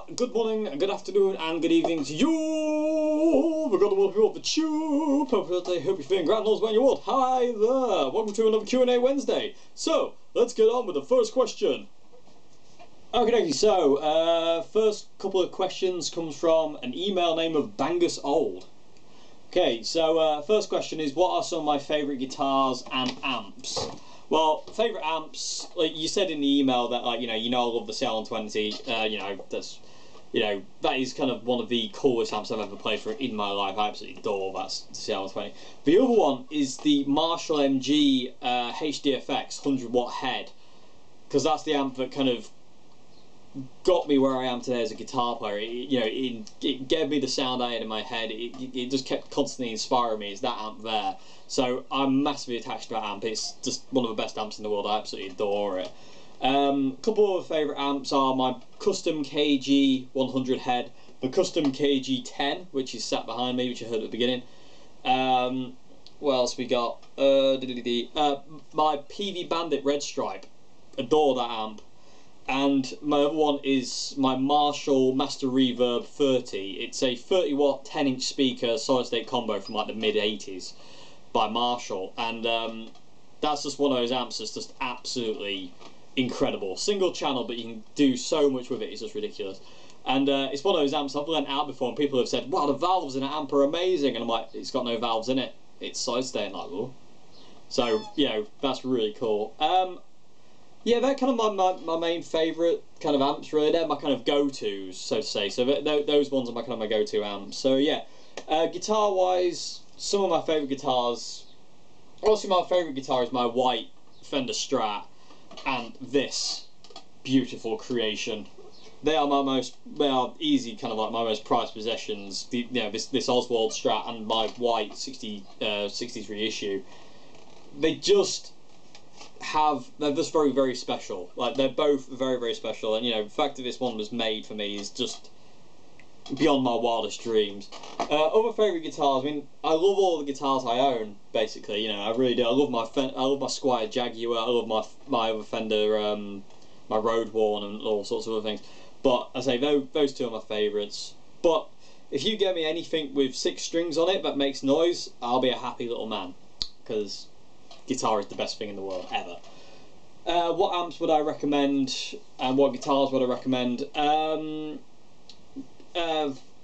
Good morning, good afternoon, and good evening to you. We've got the world of the tube. Hope you're feeling grand knows when you would. Hi there. Welcome to another Q&A Wednesday. So, let's get on with the first question. Okay, so, first couple of questions comes from an email name of Bangus Old. Okay, so, first question is, what are some of my favourite guitars and amps? Well, favourite amps, like you said in the email that, like, I love the CL120, that is kind of one of the coolest amps I've ever played for in my life. I absolutely adore that CL120. The other one is the Marshall MG HDFX 100 watt head, because that's the amp that kind of got me where I am today as a guitar player. It gave me the sound I had in my head. It just kept constantly inspiring me. It's that amp there. So I'm massively attached to that amp. It's just one of the best amps in the world. I absolutely adore it. A couple of favourite amps are my custom KG 100 head, the custom KG 10, which is sat behind me, which I heard at the beginning. What else we got? My PV Bandit Red Stripe. Adore that amp. And my other one is my Marshall Master Reverb 30. It's a 30 watt 10 inch speaker solid state combo from like the mid 80s by Marshall, and that's just one of those amps that's just absolutely incredible. Single channel, but you can do so much with it. It's just ridiculous. And it's one of those amps I've lent out before, and people have said, wow, the valves in an amp are amazing, and I'm like, it's got no valves in it, it's solid state. Like, oh. So that's really cool. Yeah, they're kind of my main favourite kind of amps, really. They're my kind of go-tos, so to say. So those ones are my go-to amps. So yeah, guitar-wise, some of my favourite guitars. Obviously, my favourite guitar is my white Fender Strat, and this beautiful creation. They are easy, kind of like my most prized possessions. This Oswald Strat and my white 63 issue. They're just very, very special. Like, they're both very, very special, and the fact that this one was made for me is just beyond my wildest dreams. Other favourite guitars, I mean, I love all the guitars I own, basically, I really do. I love my Squier Jaguar, I love my other Fender, my Road Worn and all sorts of other things. But I say those two are my favourites. But if you get me anything with 6 strings on it that makes noise, I'll be a happy little man, because guitar is the best thing in the world, ever. What amps would I recommend, and what guitars would I recommend?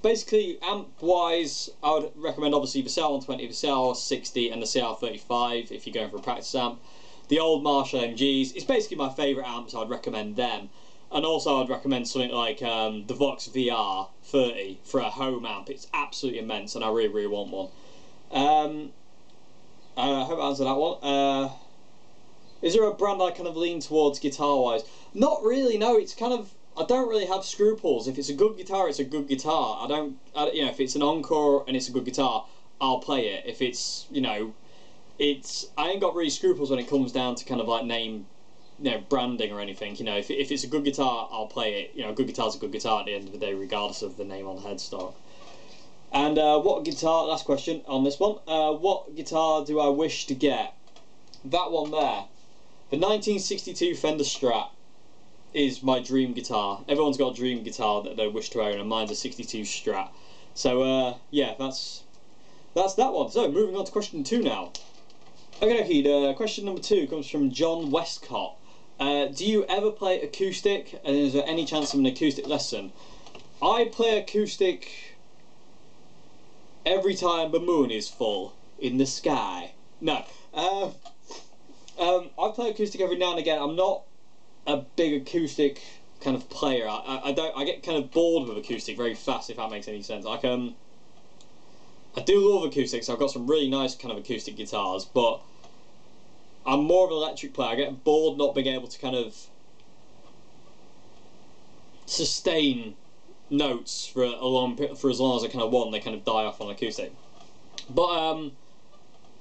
Basically, amp-wise, I would recommend obviously the CL120, the CL60 and the CL35 if you're going for a practice amp. The old Marshall MGs, it's basically my favourite amps, I'd recommend them. And also I'd recommend something like the Vox VR 30 for a home amp. It's absolutely immense, and I really, really want one. I hope I answered that one. Is there a brand I kind of lean towards guitar-wise? Not really, no. It's kind of, I don't really have scruples. If it's a good guitar, it's a good guitar. If it's an Encore and it's a good guitar, I'll play it. If it's, I ain't got really scruples when it comes down to kind of like name, branding or anything. If it's a good guitar, I'll play it. A good guitar's a good guitar at the end of the day, regardless of the name on the headstock. And what guitar, last question on this one, what guitar do I wish to get? That one there, the 1962 Fender Strat is my dream guitar. Everyone's got a dream guitar that they wish to own, and mine's a 62 Strat. So yeah, that's that one. So moving on to question 2 now. Okay, question number 2 comes from John Westcott. Do you ever play acoustic, and is there any chance of an acoustic lesson? I play acoustic every time the moon is full in the sky. No, I play acoustic every now and again. I'm not a big acoustic kind of player. I get kind of bored with acoustic very fast, if that makes any sense. Like I do love acoustics. I've got some really nice kind of acoustic guitars, but I'm more of an electric player. I get bored not being able to kind of sustain notes for as long as I kind of want. They kind of die off on acoustic. But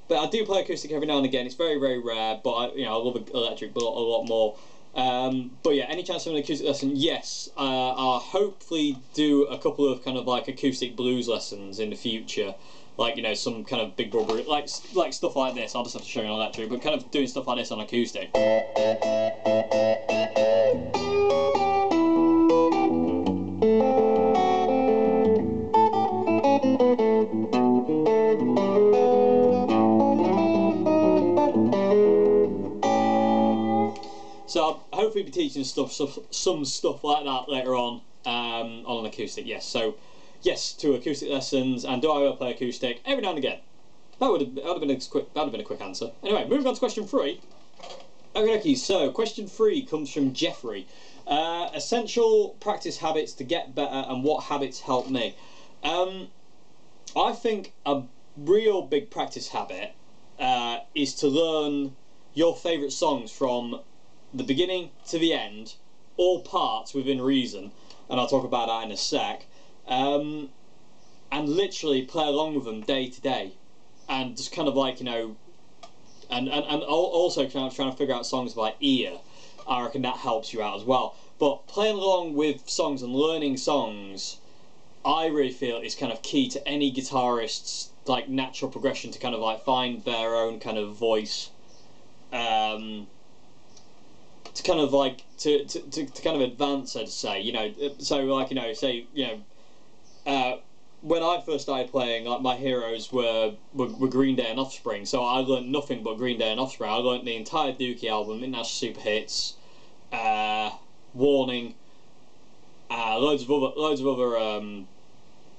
I do play acoustic every now and again. It's very, very rare, but I love electric a lot more. But yeah, any chance of an acoustic lesson? Yes. I'll hopefully do a couple of kind of like acoustic blues lessons in the future. Like, some kind of big brother, like stuff like this. I'll just have to show you on electric, but kind of doing stuff like this on acoustic. definitely be teaching some stuff like that later on an acoustic. Yes, so yes to acoustic lessons. And do I ever play acoustic? Every now and again. That would have been a quick answer. Anyway, moving on to question 3. Okay, so question 3 comes from Jeffrey. Essential practice habits to get better, and what habits help me. I think a real big practice habit is to learn your favourite songs from the beginning to the end, all parts within reason, and I'll talk about that in a sec, and literally play along with them day to day. And just kind of like, you know, and also kind of trying to figure out songs by ear. I reckon that helps you out as well. But playing along with songs and learning songs, I really feel is kind of key to any guitarist's like natural progression to kind of like find their own kind of voice, to kind of like to kind of advance, I'd say. You know, so like, you know, say, you know, when I first started playing, like my heroes were Green Day and Offspring, so I learned nothing but Green Day and Offspring. I learned the entire Dookie album, International Super Hits, Warning, loads of other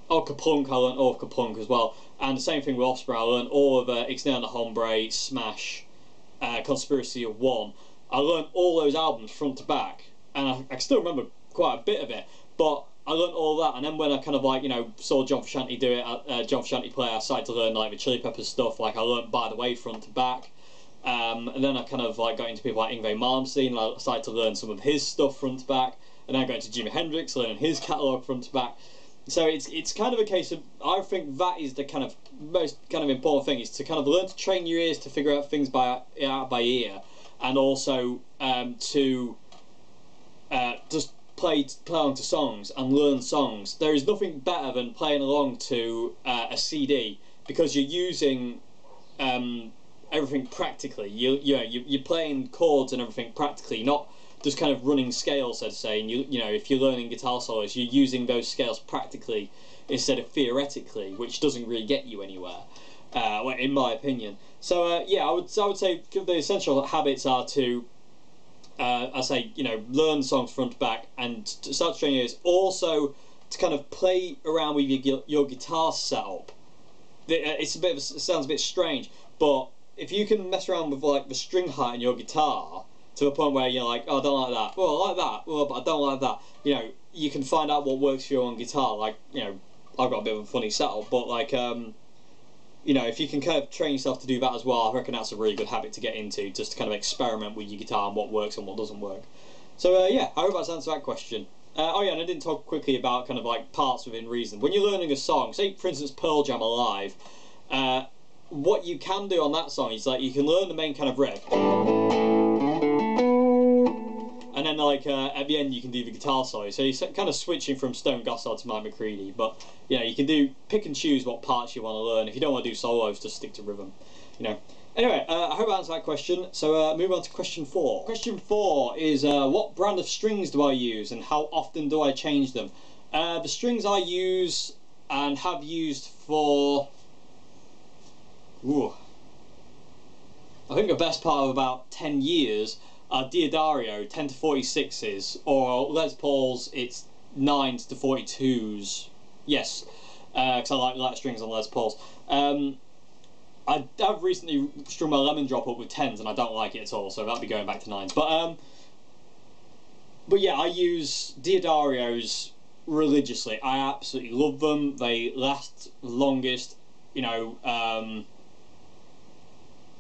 Orca Punk. I learned Orca Punk as well, and the same thing with Offspring. I learned all of Ixnay the Hombre, Smash, Conspiracy of One. I learned all those albums front to back, and I still remember quite a bit of it, but I learned all that. And then when I kind of like, you know, saw John Frusciante do it, John Frusciante play, I started to learn like the Chili Peppers stuff. Like I learned By the Way front to back, and then I kind of like got into people like Yngwie Malmsteen, and I started to learn some of his stuff front to back. And then I got into Jimi Hendrix, learning his catalogue front to back. So it's kind of a case of, I think that is the kind of most kind of important thing, is to kind of learn to train your ears to figure out things by ear, and also to just play along to songs and learn songs. There is nothing better than playing along to a CD, because you're using everything practically. You're playing chords and everything practically, not just kind of running scales, I'd say. And you know, if you're learning guitar solos, you're using those scales practically instead of theoretically, which doesn't really get you anywhere, in my opinion. So yeah, I would say the essential habits are to I say, you know, learn songs front to back and to start training ears. Also, to kind of play around with your guitar setup. It's a bit of it sounds a bit strange, but if you can mess around with like the string height in your guitar to a point where you're like, oh, I don't like that, well, I like that, well, but I don't like that, you know, you can find out what works for you on guitar. Like, you know, I've got a bit of a funny setup, but like, you know, if you can kind of train yourself to do that as well, I reckon that's a really good habit to get into, just to kind of experiment with your guitar and what works and what doesn't work. So yeah, I hope that's answered that question. Oh yeah, and I didn't talk quickly about kind of like parts within reason. When you're learning a song, say for instance Pearl Jam Alive, what you can do on that song is like you can learn the main kind of riff, and then like at the end you can do the guitar solo. So you're kind of switching from Stone Gossard to Mike McCready, but you know, you can pick and choose what parts you want to learn. If you don't want to do solos, just stick to rhythm, you know. Anyway, I hope I answered that question. So move on to question 4. Question 4 is what brand of strings do I use and how often do I change them? The strings I use and have used for, I think the best part of about 10 years are Diodario 10 to 46s, or Les Pauls, it's 9s to 42s. Yes, because I like light strings on Les Pauls. I have recently strung my Lemon Drop up with 10s and I don't like it at all, so that'll be going back to 9s. But yeah, I use Diodarios religiously. I absolutely love them. They last longest, you know.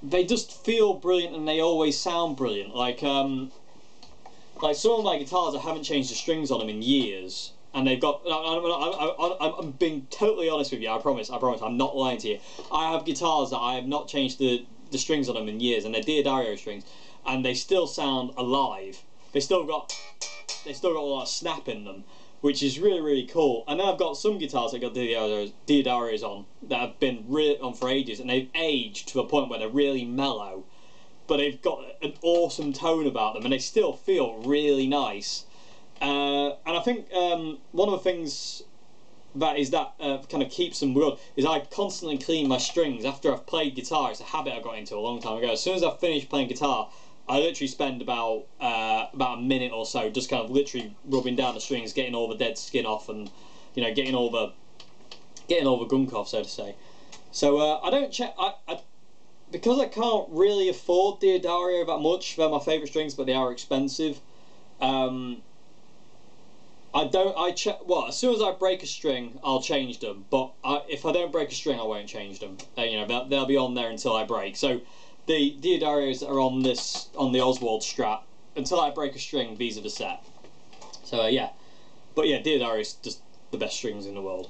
They just feel brilliant and they always sound brilliant. Like some of my guitars, I haven't changed the strings on them in years. And they've got, I'm being totally honest with you, I promise, I'm not lying to you. I have guitars that I have not changed the strings on them in years, and they're Diodario strings, and they still sound alive. They still got a lot of snap in them, which is really, really cool. And then I've got some guitars that got Diodarios on, that have been on for ages, and they've aged to a point where they're really mellow, but they've got an awesome tone about them, and they still feel really nice. And I think one of the things that kind of keeps them good is I constantly clean my strings after I've played guitar. It's a habit I got into a long time ago. As soon as I finish playing guitar, I literally spend about a minute or so just kind of literally rubbing down the strings, getting all the dead skin off, and you know, getting all the gunk off, so to say. So I don't check. Because I can't really afford Diodario that much. They're my favourite strings, but they are expensive. I check. Well, as soon as I break a string, I'll change them. But if I don't break a string, I won't change them. You know, they'll be on there until I break. So the Diodarios that are on the Oswald Strat, until I break a string, these are the set. So yeah, but yeah, Diodarios just the best strings in the world.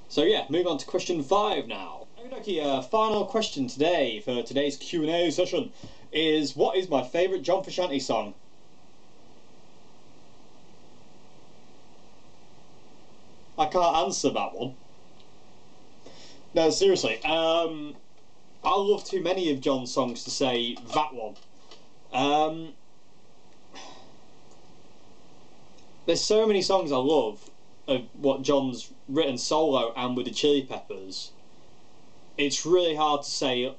So yeah, moving on to question 5 now. Okay, final question today for today's Q&A session is, what is my favourite John Frusciante song? I can't answer that one. No, seriously. I love too many of John's songs to say that one. There's so many songs I love of what John's written solo and with the Chili Peppers. It's really hard to say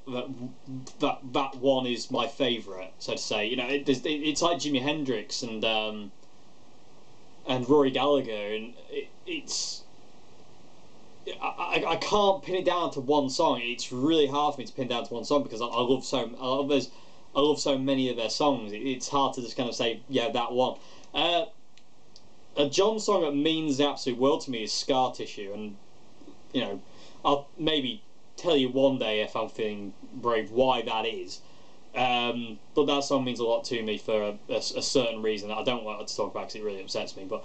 that one is my favourite, so to say. You know, it's like Jimi Hendrix and Rory Gallagher, and I can't pin it down to one song. It's really hard for me to pin down to one song because I love so many of their songs. It's hard to just kind of say, yeah, that one. A John song that means the absolute world to me is Scar Tissue, and you know, I'll maybe tell you one day if I'm feeling brave why that is. But that song means a lot to me for a certain reason that I don't want to talk about because it really upsets me. But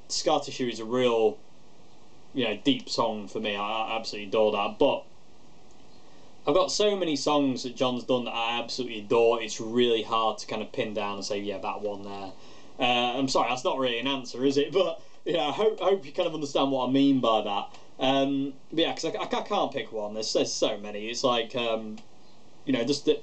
Scar Tissue is a real, you know, deep song for me. I absolutely adore that. But I've got so many songs that John's done that I absolutely adore. It's really hard to kind of pin down and say, yeah, that one there. I'm sorry, that's not really an answer, is it? But you know, I hope you kind of understand what I mean by that. But yeah, because I can't pick one. There's so many. It's like you know, just that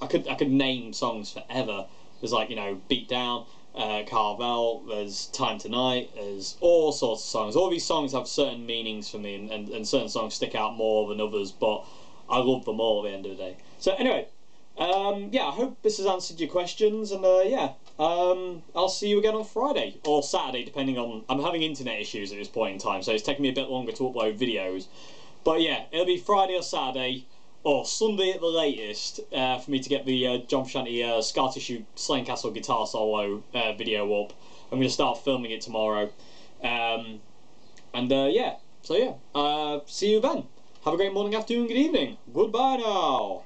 I could name songs forever. There's like, you know, Beat Down, Carvel. There's Time Tonight. There's all sorts of songs. All these songs have certain meanings for me, and certain songs stick out more than others. But I love them all at the end of the day. So anyway, yeah, I hope this has answered your questions, and yeah. I'll see you again on Friday or Saturday, depending on. I'm having internet issues at this point in time, so it's taking me a bit longer to upload videos. But yeah, it'll be Friday or Saturday or Sunday at the latest for me to get the John Frusciante Scar Tissue Slane Castle guitar solo video up. I'm going to start filming it tomorrow, and yeah. So yeah, see you then. Have a great morning, afternoon, good evening. Goodbye now.